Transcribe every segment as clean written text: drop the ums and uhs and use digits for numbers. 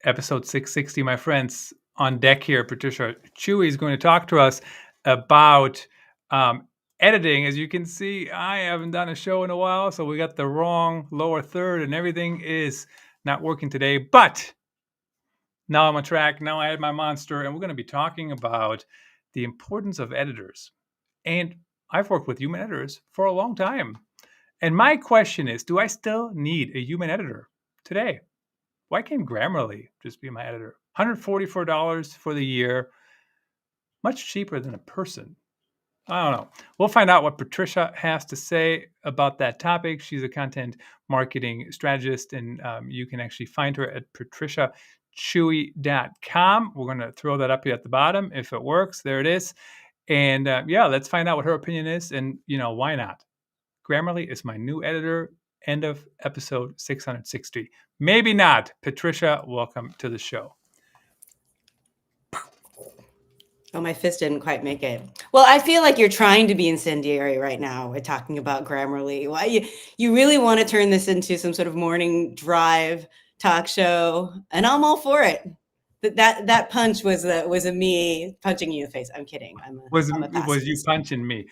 Episode 660, my friends. On deck here, Patricia Chui is going to talk to us about editing. As you can see, I haven't done a show in a while, so we got the wrong lower third and everything is not working today. But now I'm on track. Now I had my monster, and we're going to be talking about the importance of editors. And I've worked with human editors for a long time. And my question is, do I still need a human editor today? Why can't Grammarly just be my editor? $144 for the year, much cheaper than a person. I don't know. We'll find out what Patricia has to say about that topic. She's a content marketing strategist, and you can actually find her at patriciachui.com. We're going to throw that up here at the bottom. If it works, there it is. And let's find out what her opinion is. And, why not? Grammarly is my new editor. End of episode 660. Maybe not. Patricia, welcome to the show. Oh, my fist didn't quite make it. Well, I feel like you're trying to be incendiary right now with talking about Grammarly. Why you really want to turn this into some sort of morning drive talk show, and I'm all for it. That punch was a me punching you in the face. I'm kidding. Was you punching me?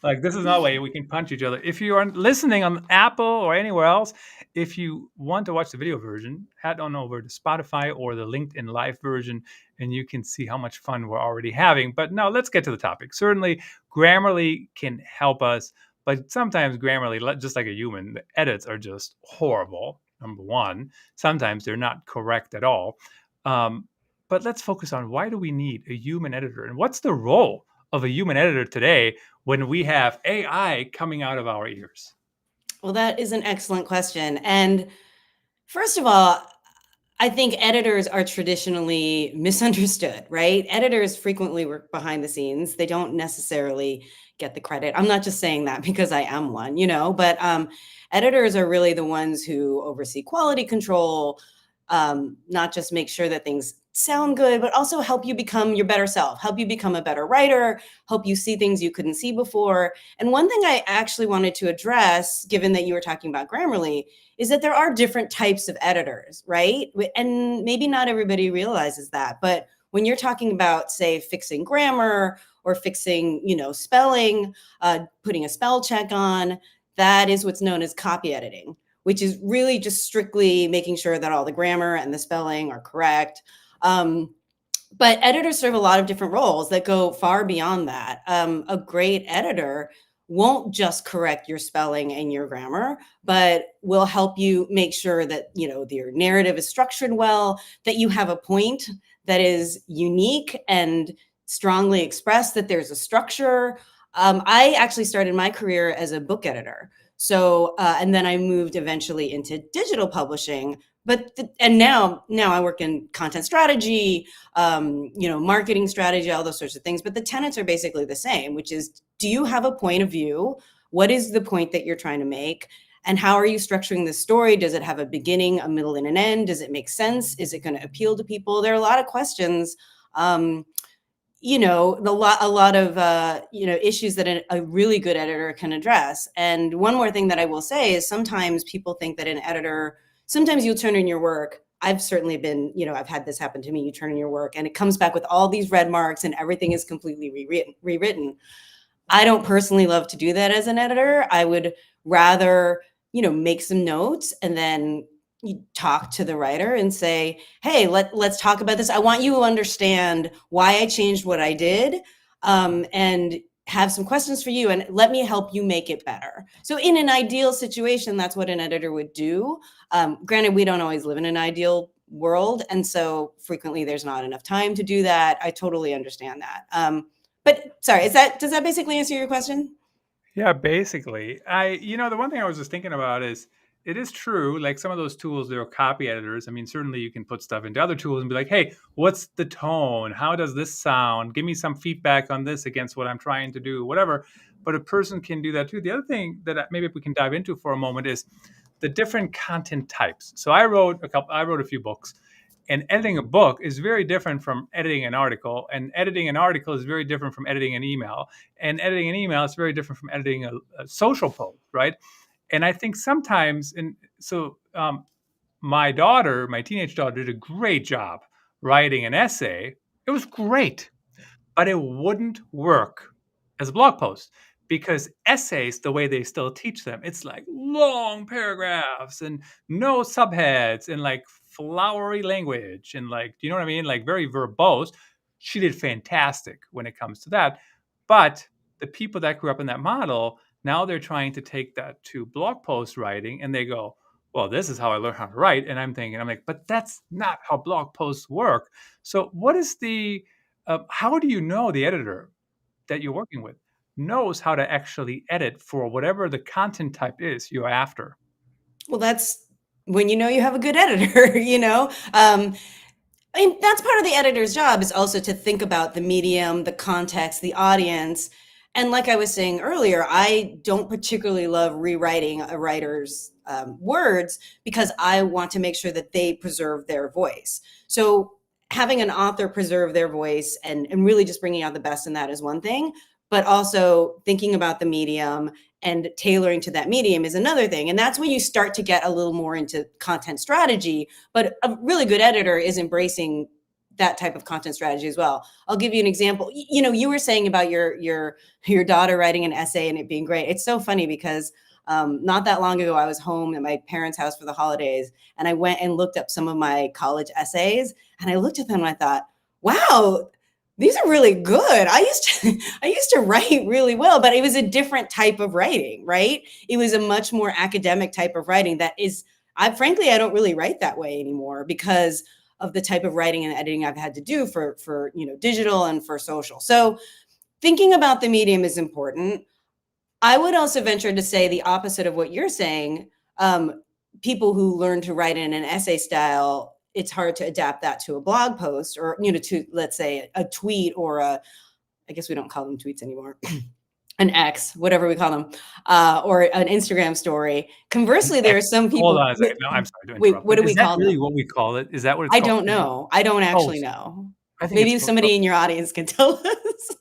Like, this is not a way we can punch each other. If you are listening on Apple or anywhere else, if you want to watch the video version, head on over to Spotify or the LinkedIn Live version, and you can see how much fun we're already having. But now let's get to the topic. Certainly, Grammarly can help us, but sometimes Grammarly, just like a human, the edits are just horrible. Number one, sometimes they're not correct at all. But let's focus on, why do we need a human editor, and what's the role of a human editor today when we have AI coming out of our ears? Well, that is an excellent question. And first of all, I think editors are traditionally misunderstood, right? Editors frequently work behind the scenes. They don't necessarily get the credit. I'm not just saying that because I am one, but editors are really the ones who oversee quality control, not just make sure that things sound good, but also help you become your better self, help you become a better writer, help you see things you couldn't see before. And one thing I actually wanted to address, given that you were talking about Grammarly, is that there are different types of editors, right? And maybe not everybody realizes that, but when you're talking about, say, fixing grammar or fixing, spelling, putting a spell check on, that is what's known as copy editing, which is really just strictly making sure that all the grammar and the spelling are correct. But editors serve a lot of different roles that go far beyond that. A great editor won't just correct your spelling and your grammar, but will help you make sure that, your narrative is structured well, that you have a point that is unique and strongly expressed, that there's a structure. I actually started my career as a book editor. So, and then I moved eventually into digital publishing. And now I work in content strategy, marketing strategy, all those sorts of things. But the tenets are basically the same, which is, do you have a point of view? What is the point that you're trying to make? And how are you structuring the story? Does it have a beginning, a middle, and an end? Does it make sense? Is it going to appeal to people? There are a lot of questions. A lot of issues that a really good editor can address. And one more thing that I will say is, sometimes people think that an editor, sometimes you'll turn in your work. I've certainly been, I've had this happen to me. You turn in your work and it comes back with all these red marks and everything is completely rewritten. I don't personally love to do that as an editor. I would rather, make some notes and then you talk to the writer and say, hey, let's talk about this. I want you to understand why I changed what I did, and have some questions for you, and let me help you make it better. So in an ideal situation, that's what an editor would do. Granted, we don't always live in an ideal world, and so frequently there's not enough time to do that. I totally understand that. But sorry, does that basically answer your question? Yeah, basically. The one thing I was just thinking about is, it is true, like some of those tools, they're copy editors. I mean, certainly you can put stuff into other tools and be like, hey, what's the tone? How does this sound? Give me some feedback on this against what I'm trying to do, whatever. But a person can do that too. The other thing that maybe we can dive into for a moment is the different content types. So I wrote a few books. And editing a book is very different from editing an article. And editing an article is very different from editing an email. And editing an email is very different from editing a social post, right? And I think sometimes, my daughter, my teenage daughter, did a great job writing an essay. It was great, but it wouldn't work as a blog post because essays, the way they still teach them, it's like long paragraphs and no subheads and like flowery language and like, you know what I mean? Like very verbose. She did fantastic when it comes to that. But the people that grew up in that model, now they're trying to take that to blog post writing and they go, well, this is how I learned how to write. And I'm thinking, I'm like, but that's not how blog posts work. So, what is the how do you know the editor that you're working with knows how to actually edit for whatever the content type is you're after? Well, that's when you know you have a good editor, you know? I mean, that's part of the editor's job is also to think about the medium, the context, the audience. And like I was saying earlier, I don't particularly love rewriting a writer's words because I want to make sure that they preserve their voice. So having an author preserve their voice and really just bringing out the best in that is one thing, but also thinking about the medium and tailoring to that medium is another thing. And that's when you start to get a little more into content strategy. But a really good editor is embracing that type of content strategy as well. I'll give you an example. You know, you were saying about your daughter writing an essay and it being great. It's so funny because not that long ago, I was home at my parents' house for the holidays, and I went and looked up some of my college essays, and I looked at them and I thought, wow, these are really good. I used to write really well, but it was a different type of writing, right? It was a much more academic type of writing that is I frankly I don't really write that way anymore because of the type of writing and editing I've had to do for you know digital and for social. So thinking about the medium is important. I would also venture to say the opposite of what you're saying. People who learn to write in an essay style, it's hard to adapt that to a blog post or, you know, to let's say a tweet or I guess we don't call them tweets anymore, an X, whatever we call them, or an Instagram story. An Conversely, there are ex some hold people. on a second. No, I'm sorry to Wait, interrupt, what but do is we that call really them? what we call it? Is that what it's I called? don't know. I don't actually Post. know. I think it's Maybe somebody in your audience can tell us.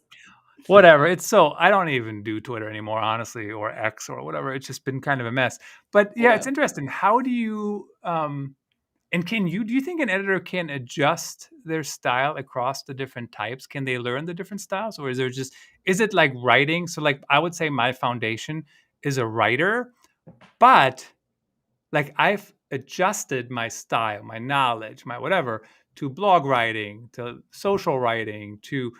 whatever. It's so I don't even do Twitter anymore, honestly, or X or whatever. It's just been kind of a mess. But I yeah, it's know. interesting. How do you and can you do you think an editor can adjust their style across the different types? Can they learn the different styles? Or is there just is it like writing? So like I would say my foundation is a writer, but like I've adjusted my style, my knowledge, my whatever to blog writing, to social writing, to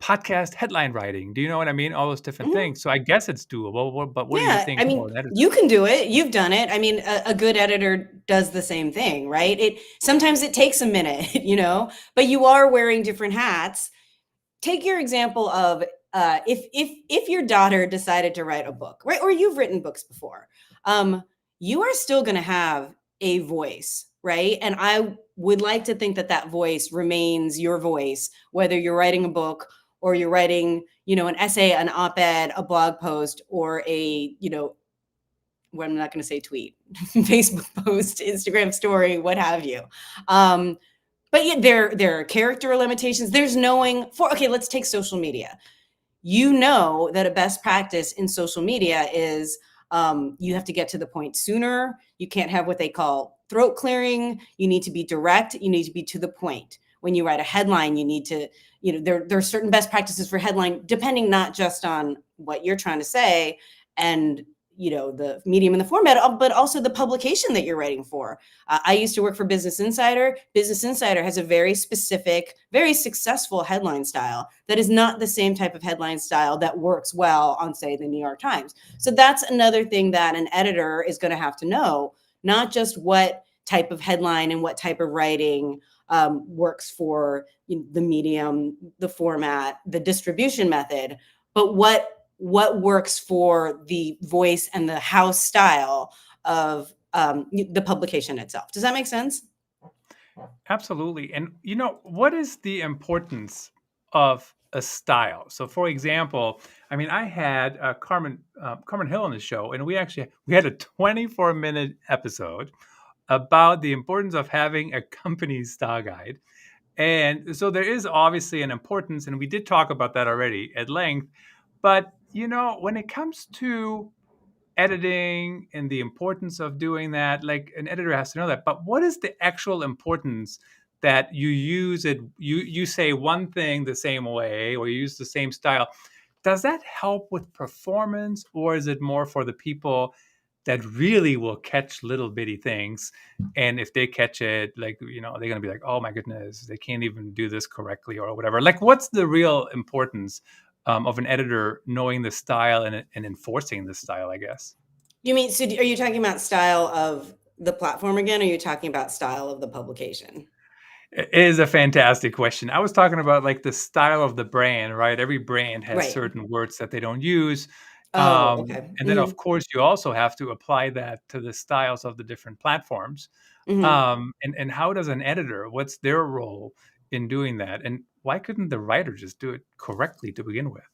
podcast headline writing. Do you know what I mean? All those different Mhm. things. So I guess it's doable. But what do you Yeah, think I about mean, an editor? you can do it. You've done it. I mean, a good editor does the same thing, right? It sometimes it takes a minute, you know, but you are wearing different hats. Take your example of if your daughter decided to write a book, right? Or you've written books before. Um, you are still going to have a voice, right? And I would like to think that that voice remains your voice, whether you're writing a book or you're writing, you know, an essay, an op-ed, a blog post, or a, you know, well, I'm not going to say tweet, Facebook post, Instagram story, what have you. Um, but yeah, there are character limitations. There's knowing for okay, let's take social media. You know that a best practice in social media is you have to get to the point sooner. You can't have what they call throat clearing. You need to be direct. You need to be to the point. When you write a headline, you need to, you know, there are certain best practices for headline, depending not just on what you're trying to say and you know the medium and the format but also the publication that you're writing for. I used to work for Business Insider. Business Insider has a very specific, very successful headline style that is not the same type of headline style that works well on, say, the New York Times. So that's another thing that an editor is going to have to know, not just what type of headline and what type of writing works for you know, the medium, the format, the distribution method, but what works for the voice and the house style of the publication itself. Does that make sense? Absolutely. And you know, what is the importance of a style? So, for example, I mean, I had Carmen Hill on the show, and we had a 24-minute episode about the importance of having a company style guide. And so there is obviously an importance, and we did talk about that already at length. But you know, when it comes to editing and the importance of doing that, like an editor has to know that. But what is the actual importance that you use it? You say one thing the same way, or you use the same style. Does that help with performance, or is it more for the people that really will catch little bitty things? And if they catch it, like, they're going to be like, oh my goodness, they can't even do this correctly or whatever. Like, what's the real importance of an editor knowing the style and enforcing the style, I guess? You mean, so are you talking about style of the platform again, or are you talking about style of the publication? It is a fantastic question. I was talking about like the style of the brand, right? Every brand has Right. certain words that they don't use. Oh, okay. And then, Mhm. of course, you also have to apply that to the styles of the different platforms. Mhm. And how does an editor, what's their role in doing that? And why couldn't the writer just do it correctly to begin with?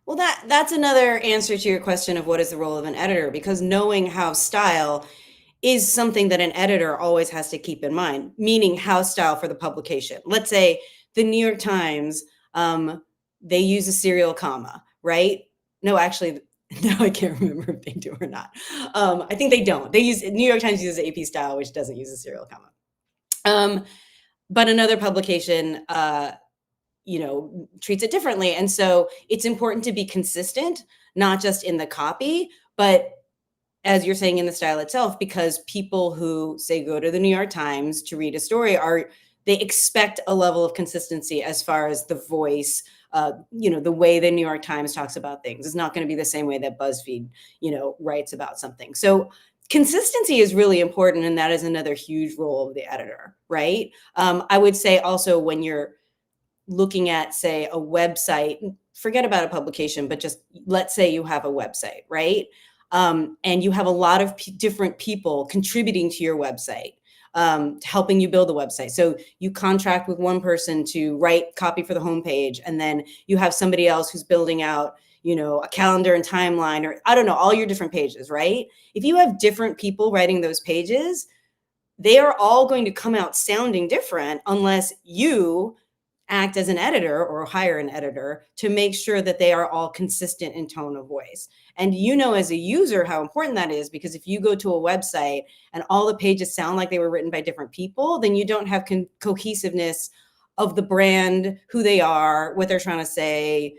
Well, that's another answer to your question of what is the role of an editor, because knowing how style is something that an editor always has to keep in mind, meaning house style for the publication. Let's say the New York Times, they use a serial comma, right? No, actually, no, I can't remember if they do or not. I think they don't. They use New York Times uses AP style, which doesn't use a serial comma. Um, but another publication, treats it differently. And so it's important to be consistent, not just in the copy, but as you're saying in the style itself, because people who say go to the New York Times to read a story they expect a level of consistency as far as the voice. The way the New York Times talks about things is not going to be the same way that BuzzFeed, writes about something. So consistency is really important, and that is another huge role of the editor, right? I would say also when you're looking at, say, a website, forget about a publication, but just let's say you have a website, right? And you have a lot of different people contributing to your website, helping you build the website. So you contract with one person to write copy for the homepage, and then you have somebody else who's building out, a calendar and timeline, or I don't know, all your different pages, right? If you have different people writing those pages, they are all going to come out sounding different unless you act as an editor or hire an editor to make sure that they are all consistent in tone of voice. And as a user how important that is, because if you go to a website and all the pages sound like they were written by different people, then you don't have cohesiveness of the brand, who they are, what they're trying to say.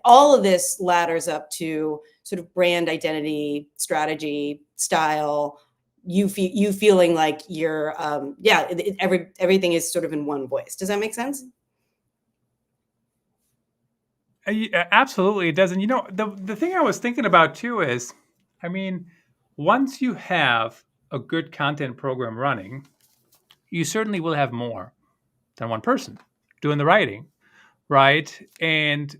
All of this ladders up to sort of brand identity, strategy, style, you feeling like you're everything is sort of in one voice. Does that make sense? Absolutely, it does. And the thing I was thinking about too is, I mean, once you have a good content program running, you certainly will have more than one person doing the writing, right? And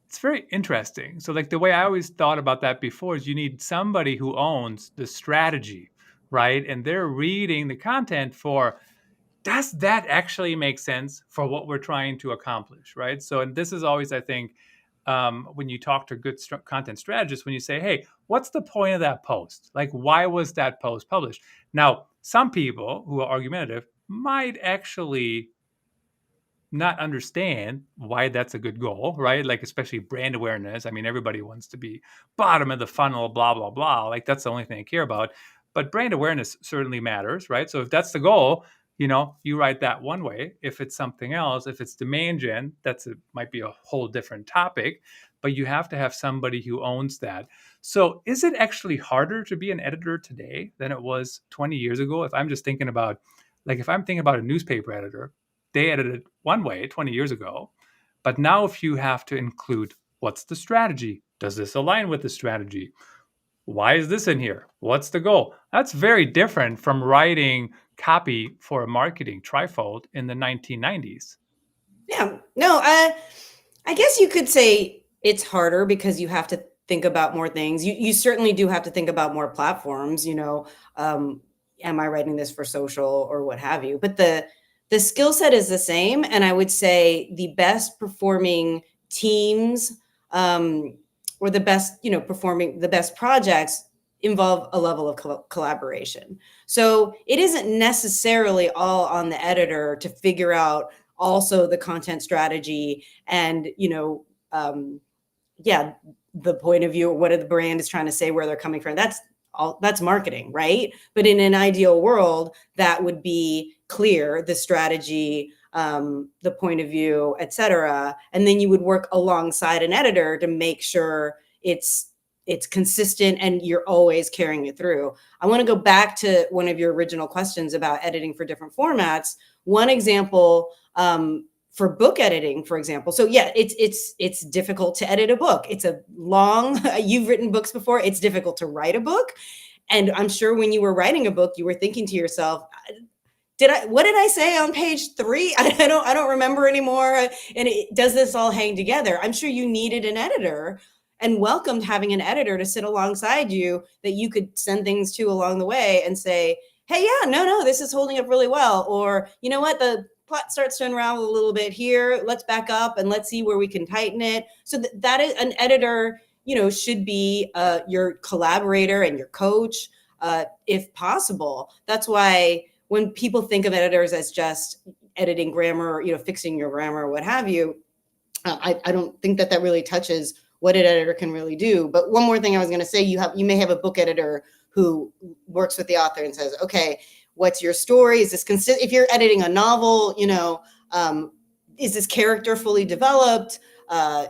it's very interesting. So, like, the way I always thought about that before is you need somebody who owns the strategy, right? And they're reading the content for, does that actually make sense for what we're trying to accomplish, right? So, and this is always, I think, when you talk to good content strategists, when you say, hey, what's the point of that post? Like, why was that post published? Now, some people who are argumentative might actually not understand why that's a good goal, right? Like, especially brand awareness. I mean, everybody wants to be bottom of the funnel, blah, blah, blah. Like, that's the only thing I care about. But brand awareness certainly matters, right? So if that's the goal, you write that one way. If it's something else, if it's demand gen, might be a whole different topic, but you have to have somebody who owns that. So is it actually harder to be an editor today than it was 20 years ago? If I'm thinking about a newspaper editor, they edited one way 20 years ago. But now, if you have to include, what's the strategy? Does this align with the strategy? Why is this in here? What's the goal? That's very different from writing copy for a marketing trifold in the 1990s. Yeah. No, I guess you could say it's harder because you have to think about more things. You certainly do have to think about more platforms, am I writing this for social or what have you? But the skill set is the same. And I would say the best performing teams, or the best, performing the best projects involve a level of collaboration. So it isn't necessarily all on the editor to figure out also the content strategy and yeah, the point of view, what the brand is trying to say, where they're coming from. That's marketing, right? But in an ideal world, that would be clear, the strategy, the point of view, etc. And then you would work alongside an editor to make sure it's consistent and you're always carrying it through. I want to go back to one of your original questions about editing for different formats. One example, for book editing, for example. So yeah, it's difficult to edit a book. It's a long, you've written books before. It's difficult to write a book. And I'm sure when you were writing a book, you were thinking to yourself, what did I say on page 3? I don't remember anymore. And does this all hang together? I'm sure you needed an editor and welcomed having an editor to sit alongside you that you could send things to along the way and say, hey, yeah, no, this is holding up really well. Or, you know what, the plot starts to unravel a little bit here. Let's back up and let's see where we can tighten it. So that is an editor, should be your collaborator and your coach, if possible. That's why when people think of editors as just editing grammar, fixing your grammar or what have you, I don't think that really touches what an editor can really do. But one more thing I was going to say, you may have a book editor who works with the author and says, okay, what's your story? Is this consistent? If you're editing a novel, is this character fully developed?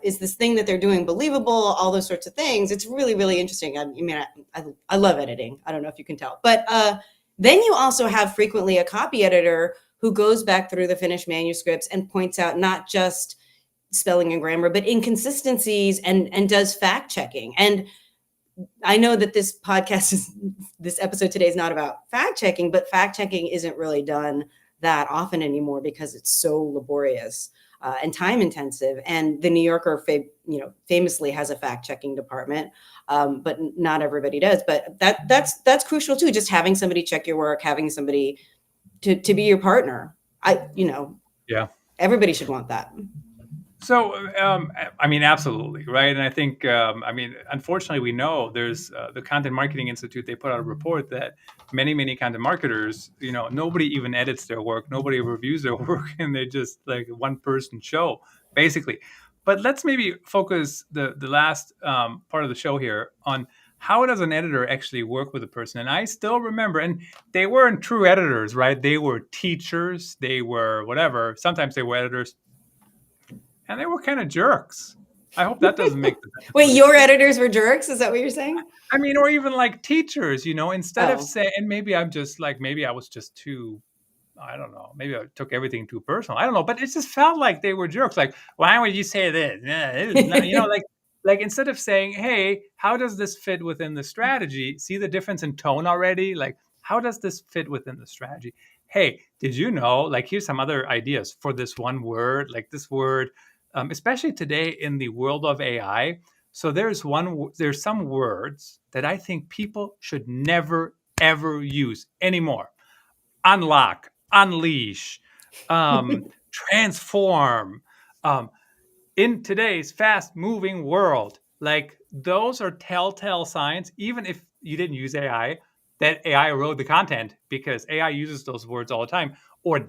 Is this thing that they're doing believable? All those sorts of things. It's really, really interesting. I love editing. I don't know if you can tell. But then you also have frequently a copy editor who goes back through the finished manuscripts and points out not just spelling and grammar, but inconsistencies and does fact checking. And I know that this episode today is not about fact checking, but fact checking isn't really done that often anymore because it's so laborious and time intensive. And the New Yorker, famously has a fact checking department, but not everybody does. But that's crucial too. Just having somebody check your work, having somebody to be your partner. Yeah. Everybody should want that. So, absolutely, right? And I think, unfortunately, we know there's the Content Marketing Institute. They put out a report that many content marketers, nobody even edits their work, nobody reviews their work, and they just like one person show, basically. But let's maybe focus the last part of the show here on how does an editor actually work with a person. And I still remember, and they weren't true editors, right? They were teachers, they were whatever. Sometimes they were editors. And they were kind of jerks. I hope that doesn't make the Wait, your editors were jerks? Is that what you're saying? Or even like teachers, instead of saying, and maybe I was just too, I don't know, maybe I took everything too personal. I don't know, but it just felt like they were jerks. Like, why would you say this? Like instead of saying, hey, how does this fit within the strategy? See the difference in tone already? Like, how does this fit within the strategy? Hey, did you know, like, here's some other ideas for this one word, like this word, especially today in the world of AI. So there's some words that I think people should never, ever use anymore. Unlock, unleash, transform. In today's fast-moving world, like those are telltale signs, even if you didn't use AI, that AI wrote the content because AI uses those words all the time, or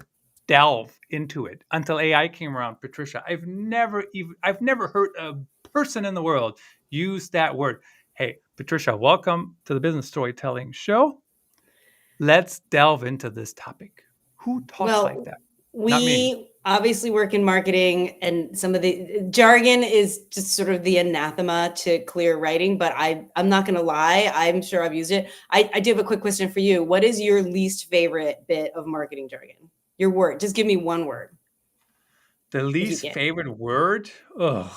delve into it until AI came around. Patricia, I've never heard a person in the world use that word. Hey, Patricia, welcome to the Business Storytelling Show. Let's delve into this topic. Who talks like that? Not me. We obviously work in marketing, and some of the jargon is just sort of the anathema to clear writing, but I'm not going to lie. I'm sure I've used it. I do have a quick question for you. What is your least favorite bit of marketing jargon? Your word. Just give me one word. The least favorite word? Ugh.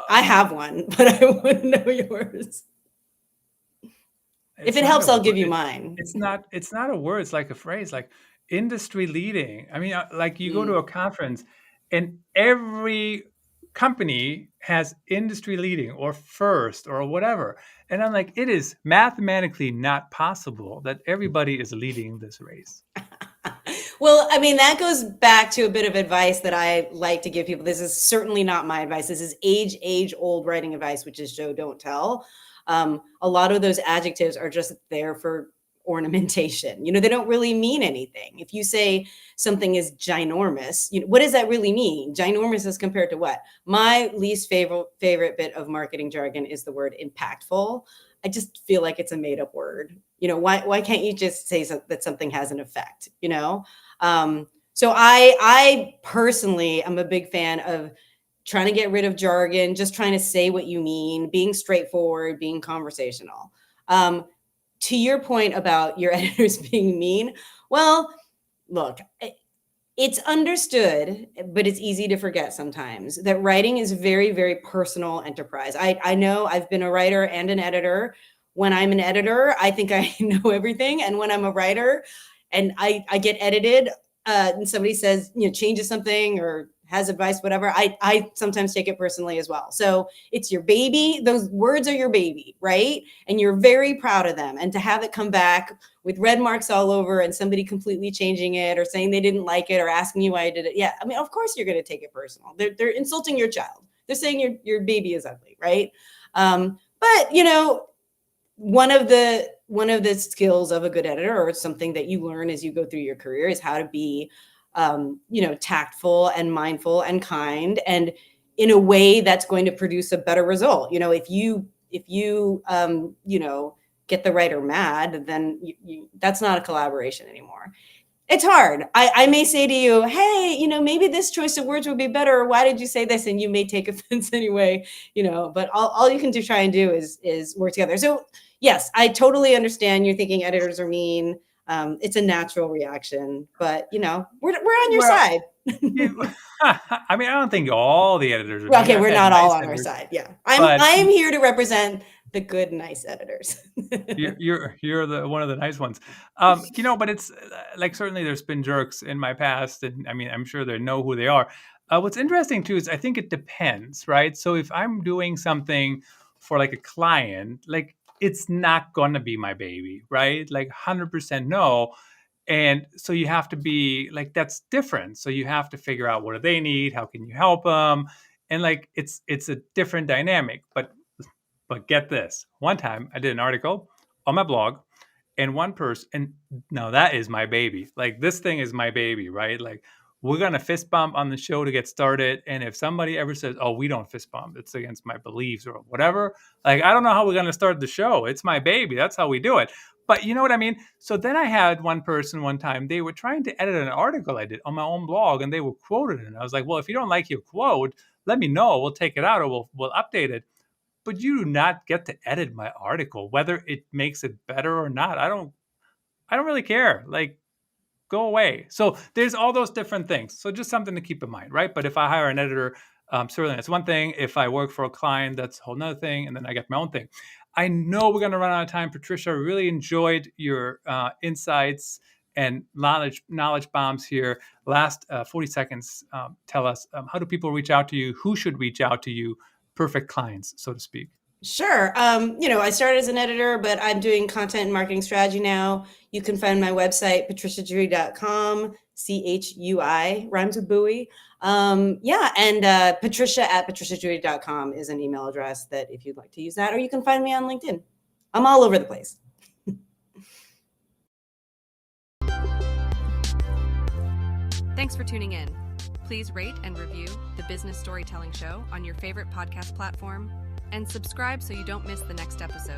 I have one, but I wouldn't know yours. If it helps, I'll give you mine. It's not a word. It's like a phrase, like industry leading. Like you go to a conference and every company has industry leading or first or whatever. And I'm like, it is mathematically not possible that everybody is leading this race. Well, that goes back to a bit of advice that I like to give people. This is certainly not my advice. This is age-old writing advice, which is show, don't tell. A lot of those adjectives are just there for ornamentation. They don't really mean anything. If you say something is ginormous, what does that really mean? Ginormous as compared to what? My least favorite bit of marketing jargon is the word impactful. I just feel like it's a made up word. Why can't you just say that something has an effect? So I personally am a big fan of trying to get rid of jargon, just trying to say what you mean, being straightforward, being conversational. To your point about your editors being mean, well, look, it's understood, but it's easy to forget sometimes that writing is very, very personal enterprise. I know I've been a writer and an editor. When I'm an editor, I think I know everything. And when I'm a writer and I get edited and somebody says, changes something or has advice, whatever, I sometimes take it personally as well. So it's your baby. Those words are your baby, right? And you're very proud of them. And to have it come back with red marks all over and somebody completely changing it or saying they didn't like it or asking you why I did it. Yeah, I mean, of course you're going to take it personal. They're insulting your child. They're saying your baby is ugly, right? But one of the skills of a good editor, or something that you learn as you go through your career, is how to be tactful and mindful and kind, and in a way that's going to produce a better result. If you get the writer mad, then that's not a collaboration anymore. It's hard. I may say to you, hey, maybe this choice of words would be better. Or why did you say this? And you may take offense anyway, but all you can try and do is work together. So yes, I totally understand you're thinking editors are mean. It's a natural reaction, but we're on your side. I mean, I don't think all the editors are Well, okay, mean. we're not all on our side. Yeah, I am here to represent the good, nice editors. you're the one of the nice ones. But it's like, certainly there's been jerks in my past, and I mean, I'm sure they know who they are. What's interesting too is I think it depends, right? So if I'm doing something for like a client, like, it's not gonna be my baby, right? Like 100% no. And so you have to be like, that's different. So you have to figure out, what do they need? How can you help them? And like, it's a different dynamic. But get this. One time I did an article on my blog, and one person, and now that is my baby. Like, this thing is my baby, right? Like, we're going to fist bump on the show to get started. And if somebody ever says, oh, we don't fist bump, it's against my beliefs or whatever, like, I don't know how we're going to start the show. It's my baby. That's how we do it. But you know what I mean? So then I had one person one time, they were trying to edit an article I did on my own blog, and they were quoted. And I was like, well, if you don't like your quote, let me know. We'll take it out, or we'll update it. But you do not get to edit my article, whether it makes it better or not. I don't really care. Like, go away. So there's all those different things. So just something to keep in mind, right? But if I hire an editor, certainly that's one thing. If I work for a client, that's a whole nother thing. And then I get my own thing. I know we're going to run out of time, Patricia. I really enjoyed your insights and knowledge bombs here. Last 40 seconds, tell us, how do people reach out to you? Who should reach out to you? Perfect clients, so to speak. Sure. I started as an editor, but I'm doing content and marketing strategy now. You can find my website, patriciachui.com, CHUI, rhymes with buoy. And Patricia at patriciachui.com is an email address that if you'd like to use that, or you can find me on LinkedIn. I'm all over the place. Thanks for tuning in. Please rate and review the Business Storytelling Show on your favorite podcast platform, and subscribe so you don't miss the next episode.